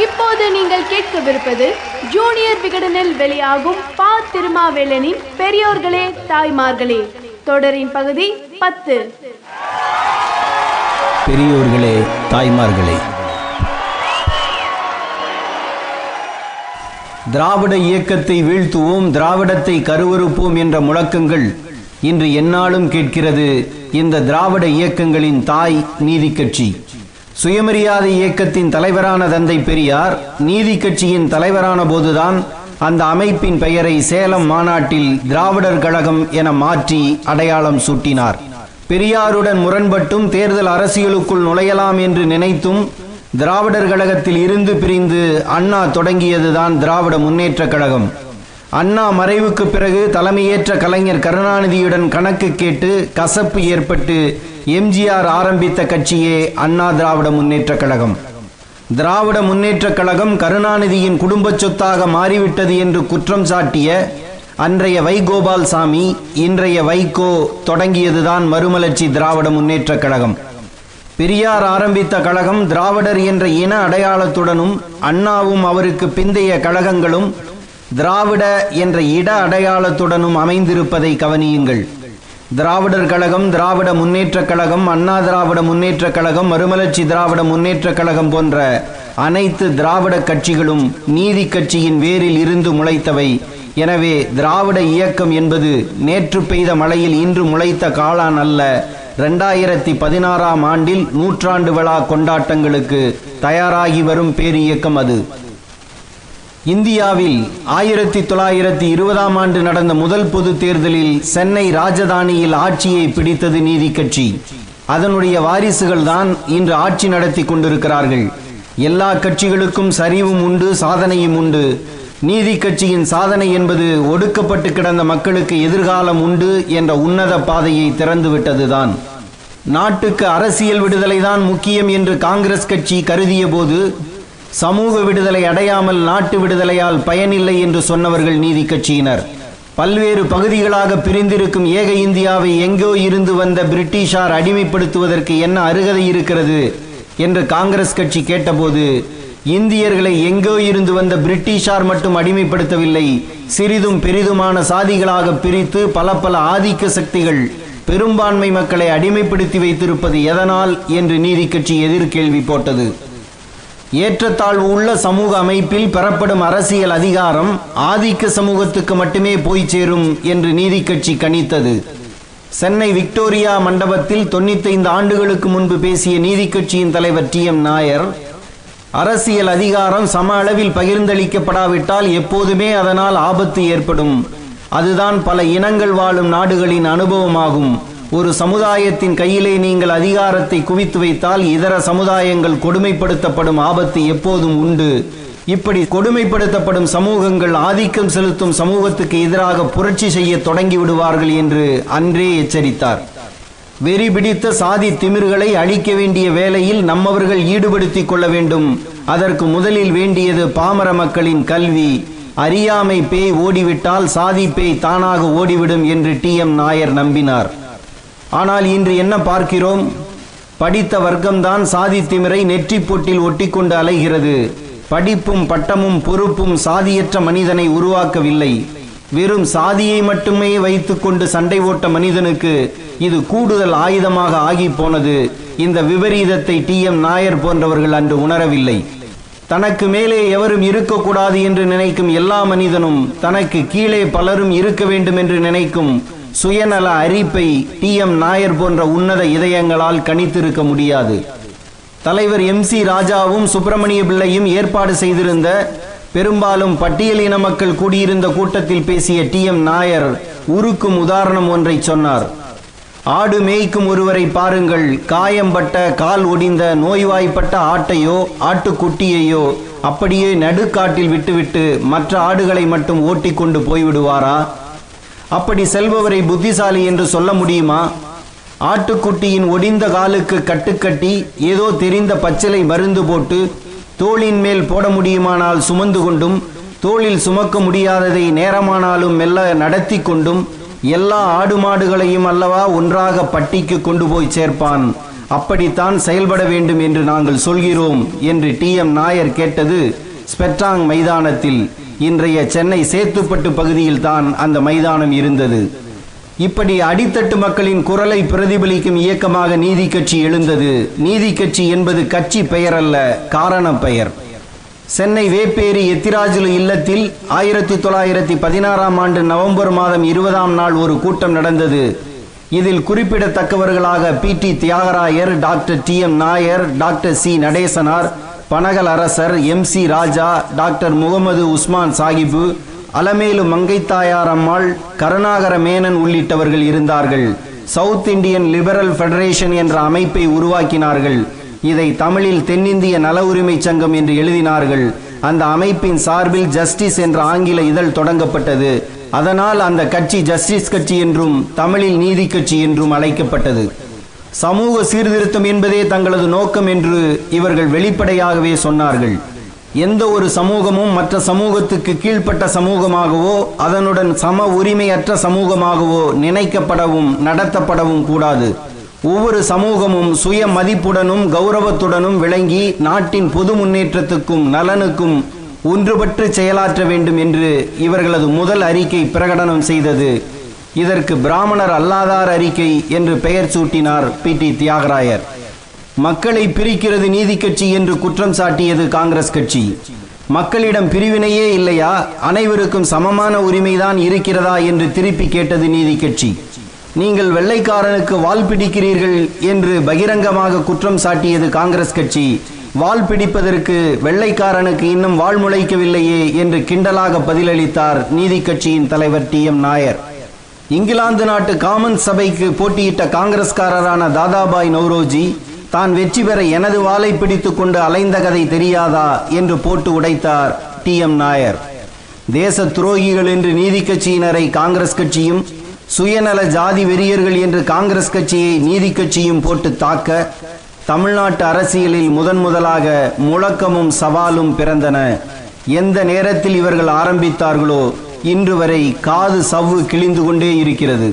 இப்போது நீங்கள் கேட்கவிருப்பது ஜூனியர் விகடனில் வெளியாகும் பா. திருமாவேலனின் பெரியோர்களே தாய்மார்களே தொடரின் பகுதி 10. பெரியோர்களே தாய்மார்களே. திராவிட இயக்கத்தை வீழ்த்துவோம், திராவிடத்தை கருவறுப்போம் என்ற முழக்கங்கள் இன்று எந்நாளும் கேட்கிறது. இந்த திராவிட இயக்கங்களின் தாய் நீதி கட்சி. சுயமரியாதை இயக்கத்தின் தலைவரான தந்தை பெரியார் நீதி கட்சியின் தலைவரான போதுதான் அந்த அமைப்பின் பெயரை சேலம் மாநாட்டில் திராவிடர் கழகம் என மாற்றி அடையாளம் சூட்டினார். பெரியாருடன் முரண்பட்டும் தேர்தல் அரசியலுக்குள் நுழையலாம் என்று நினைத்தும் திராவிடர் கழகத்தில் இருந்து பிரிந்து அண்ணா தொடங்கியதுதான் திராவிட முன்னேற்ற கழகம். அண்ணா மறைவுக்கு பிறகு தலைமையேற்ற கலைஞர் கருணாநிதியுடன் கணக்கு கேட்டு கசப்பு ஏற்பட்டு எம்ஜிஆர் ஆரம்பித்த கட்சியே அண்ணா திராவிட முன்னேற்ற கழகம். திராவிட முன்னேற்ற கழகம் கருணாநிதியின் குடும்ப சொத்தாக மாறிவிட்டது என்று குற்றம் சாட்டிய அன்றைய வைகோபால்சாமி, இன்றைய வைகோ தொடங்கியதுதான் மறுமலர்ச்சி திராவிட முன்னேற்ற கழகம். பெரியார் ஆரம்பித்த கழகம் திராவிடர் என்ற இன அடையாளத்துடனும் அண்ணாவும் அவருக்கு பிந்தைய கழகங்களும் திராவிட என்ற இட அடையாளத்துடனும் அமைந்திருப்பதை கவனியுங்கள். திராவிடர் கழகம், திராவிட முன்னேற்ற கழகம், அண்ணா திராவிட முன்னேற்ற கழகம், மறுமலர்ச்சி திராவிட முன்னேற்ற கழகம் போன்ற அனைத்து திராவிட கட்சிகளும் நீதி கட்சியின் வேரில் இருந்து முளைத்தவை. எனவே திராவிட இயக்கம் என்பது நேற்று பெய்த மழையில் இன்று முளைத்த காளான் அல்ல. 2016ஆம் ஆண்டில் நூற்றாண்டு விழா கொண்டாட்டங்களுக்கு தயாராகி வரும் பேர் இயக்கம் அது. இந்தியாவில் 1920ஆம் ஆண்டு நடந்த முதல் பொது தேர்தலில் சென்னை ராஜதானியில் ஆட்சியை பிடித்தது நீதி கட்சி. அதனுடைய வாரிசுகள் தான் இன்று ஆட்சி நடத்தி கொண்டிருக்கிறார்கள். எல்லா கட்சிகளுக்கும் சரிவும் உண்டு, சாதனையும் உண்டு. நீதி கட்சியின் சாதனை என்பது ஒடுக்கப்பட்டு கிடந்த மக்களுக்கு எதிர்காலம் உண்டு என்ற உன்னத பாதையை திறந்துவிட்டதுதான். நாட்டுக்கு அரசியல் விடுதலை தான் முக்கியம் என்று காங்கிரஸ் கட்சி கருதிய போது சமூக விடுதலை அடையாமல் நாட்டு விடுதலையால் பயனில்லை என்று சொன்னவர்கள் நீதி கட்சியினர். பல்வேறு பகுதிகளாக பிரிந்திருக்கும் ஏக இந்தியாவை எங்கோ இருந்து வந்த பிரிட்டிஷார் அடிமைப்படுத்துவதற்கு என்ன அருகதை இருக்கிறது என்று காங்கிரஸ் கட்சி கேட்டபோது, இந்தியர்களை எங்கோ இருந்து வந்த பிரிட்டிஷார் மட்டும் அடிமைப்படுத்தவில்லை, சிறிதும் பெரிதுமான சாதிகளாக பிரித்து பல ஆதிக்க சக்திகள் பெரும்பான்மை மக்களை அடிமைப்படுத்தி வைத்திருப்பது எதனால் என்று நீதி கட்சி எதிர்கேள்வி போட்டது. ஏற்றத்தாழ்வு உள்ள சமூக அமைப்பில் பெறப்படும் அரசியல் அதிகாரம் ஆதிக்க சமூகத்துக்கு மட்டுமே போய் சேரும் என்று நீதி கட்சி கணித்தது. சென்னை விக்டோரியா மண்டபத்தில் 95 ஆண்டுகளுக்கு முன்பு பேசிய நீதி கட்சியின் தலைவர் TM நாயர், அரசியல் அதிகாரம் சம அளவில் பகிர்ந்தளிக்கப்படாவிட்டால் எப்போதுமே அதனால் ஆபத்து ஏற்படும். அதுதான் பல இனங்கள் வாழும் நாடுகளின் அனுபவமாகும். ஒரு சமுதாயத்தின் கையிலே நீங்கள் அதிகாரத்தை குவித்து வைத்தால் இதர சமுதாயங்கள் கொடுமைப்படுத்தப்படும் ஆபத்து எப்போதும் உண்டு. இப்படி கொடுமைப்படுத்தப்படும் சமூகங்கள் ஆதிக்கம் செலுத்தும் சமூகத்துக்கு எதிராக புரட்சி செய்ய தொடங்கி விடுவார்கள் என்று அன்றே எச்சரித்தார். வெறி பிடித்த சாதி திமிர்களை அழிக்க வேண்டிய வேளையில் நம்மவர்கள் ஈடுபடுத்திக் கொள்ள வேண்டும். அதற்கு முதலில் வேண்டியது பாமர மக்களின் கல்வி. அறியாமை பேய் ஓடிவிட்டால் சாதி பேய் தானாக ஓடிவிடும் என்று TM நாயர் நம்பினார். ஆனால் இன்று என்ன பார்க்கிறோம்? படித்த வர்க்கம்தான் சாதி திமிரை நெற்றி பொட்டில் ஒட்டி கொண்டு அலைகிறது. படிப்பும் பட்டமும் பொறுப்பும் சாதியற்ற மனிதனை உருவாக்கவில்லை. வெறும் சாதியை மட்டுமே வைத்துக்கொண்டு சண்டை ஓட்ட மனிதனுக்கு இது கூடுதல் ஆயுதமாக ஆகி போனது. இந்த விபரீதத்தை TM நாயர் போன்றவர்கள் அன்று உணரவில்லை. தனக்கு மேலே எவரும் இருக்கக்கூடாது என்று நினைக்கும் எல்லா மனிதனும் தனக்கு கீழே பலரும் இருக்க வேண்டும் என்று நினைக்கும் சுயநல அரிப்பை TM நாயர் போன்ற உன்னத இதயங்களால் கணித்திருக்க முடியாது. தலைவர் MC ராஜாவும் சுப்பிரமணிய பிள்ளையும் ஏற்பாடு செய்திருந்த பெரும்பாலும் பட்டியலின மக்கள் கூடியிருந்த கூட்டத்தில் பேசிய TM நாயர் உருக்கும் உதாரணம் ஒன்றை சொன்னார். ஆடு மேய்க்கும் ஒருவரை பாருங்கள். காயம்பட்ட, கால் ஒடிந்த, நோய்வாய்ப்பட்ட ஆட்டையோ ஆட்டுக்குட்டியையோ அப்படியே நடுக்காட்டில் விட்டுவிட்டு மற்ற ஆடுகளை மட்டும் ஓட்டிக்கொண்டு போய்விடுவாரா? அப்படி செல்பவரை புத்திசாலி என்று சொல்ல முடியுமா? ஆட்டுக்குட்டியின் ஒடிந்த காலுக்கு கட்டுக்கட்டி ஏதோ தெரிந்த பச்சிலை மருந்து போட்டு தோளின் மேல் போட முடியுமானால் சுமந்து கொண்டும், தோளில் சுமக்க முடியாததை நேரமானாலும் மெல்ல நடத்தி கொண்டும் எல்லா ஆடு மாடுகளையும் அல்லவா ஒன்றாக பட்டிக்கு கொண்டு போய் சேர்ப்பான். அப்படித்தான் செயல்பட வேண்டும் என்று நாங்கள் சொல்கிறோம் என்று டி.எம். நாயர் கேட்டது ஸ்பெட்டாங் மைதானத்தில். இன்றைய சென்னை சேத்துப்பட்டு பகுதியில் தான் அந்த மைதானம் இருந்தது. இப்படி அடித்தட்டு மக்களின் குரலை பிரதிபலிக்கும் இயக்கமாக நீதி கட்சி எழுந்தது. நீதி கட்சி என்பது கட்சி பெயர் அல்ல, காரண பெயர். சென்னை வேப்பேரி எத்திராஜுலு இல்லத்தில் 1916 நவம்பர் மாதம் 20ஆம் நாள் ஒரு கூட்டம் நடந்தது. இதில் குறிப்பிடத்தக்கவர்களாக P T. Thyagarayar, doctor T M. Nair, doctor C. Natesanar, Panagal அரசர், எம்.சி. ராஜா, டாக்டர் முகமது உஸ்மான் சாஹிபு, அலமேலு மங்கைத்தாயார் அம்மாள், கருணாகர மேனன் உள்ளிட்டவர்கள் இருந்தார்கள். சவுத் இந்தியன் லிபரல் ஃபெடரேஷன் என்ற அமைப்பை உருவாக்கினார்கள். இதை தமிழில் தென்னிந்திய நல உரிமை சங்கம் என்று எழுதினார்கள். அந்த அமைப்பின் சார்பில் ஜஸ்டிஸ் என்ற ஆங்கில இதழ் தொடங்கப்பட்டது. அதனால் அந்த கட்சி ஜஸ்டிஸ் கட்சி என்றும் தமிழில் நீதி கட்சி என்றும் அழைக்கப்பட்டது. சமூக சீர்திருத்தம் என்பதே தங்களது நோக்கம் என்று இவர்கள் வெளிப்படையாகவே சொன்னார்கள். எந்த ஒரு சமூகமும் மற்ற சமூகத்துக்கு கீழ்ப்பட்ட சமூகமாகவோ அதனுடன் சம உரிமையற்ற சமூகமாகவோ நினைக்கப்படவும் நடத்தப்படவும் கூடாது. ஒவ்வொரு சமூகமும் சுய மதிப்புடனும் கௌரவத்துடனும் விளங்கி நாட்டின் பொது முன்னேற்றத்துக்கும் நலனுக்கும் ஒன்றுபட்டு செயலாற்ற வேண்டும் என்று இவர்களது முதல் அறிக்கை பிரகடனம் செய்தது. இதற்கு பிராமணர் அல்லாதார் அறிக்கை என்று பெயர் சூட்டினார் பி.டி. தியாகராயர். மக்களை பிரிக்கிறது நீதி கட்சி என்று குற்றம் சாட்டியது காங்கிரஸ் கட்சி. மக்களிடம் பிரிவினையே இல்லையா, அனைவருக்கும் சமமான உரிமைதான் இருக்கிறதா என்று திருப்பி கேட்டது நீதி கட்சி. நீங்கள் வெள்ளைக்காரனுக்கு வால் பிடிக்கிறீர்கள் என்று பகிரங்கமாக குற்றம் சாட்டியது காங்கிரஸ் கட்சி. வால் பிடிப்பதற்கு வெள்ளைக்காரனுக்கு இன்னும் வால் முளைக்கவில்லையே என்று கிண்டலாக பதிலளித்தார் நீதி கட்சியின் தலைவர் டி.எம். நாயர். இங்கிலாந்து நாட்டு காமன்ஸ் சபைக்கு போட்டியிட்ட காங்கிரஸ்காரரான தாதாபாய் நவ்ரோஜி தான் வெற்றி பெற எனது வாளை பிடித்து கொண்டு அலைந்த கதை தெரியாதா என்று போட்டு உடைத்தார் டி.எம். நாயர். தேச துரோகிகள் என்று நீதி கட்சியினரை காங்கிரஸ் கட்சியும், சுயநல ஜாதி வெறியர்கள் என்று காங்கிரஸ் கட்சியை நீதி கட்சியும் போட்டு தாக்க தமிழ்நாட்டு அரசியலில் முதலாக முழக்கமும் சவாலும் பிறந்தன. எந்த நேரத்தில் இவர்கள் ஆரம்பித்தார்களோ இன்று வரை காது சவ்வு கிழிந்து கொண்டே இருக்கிறது.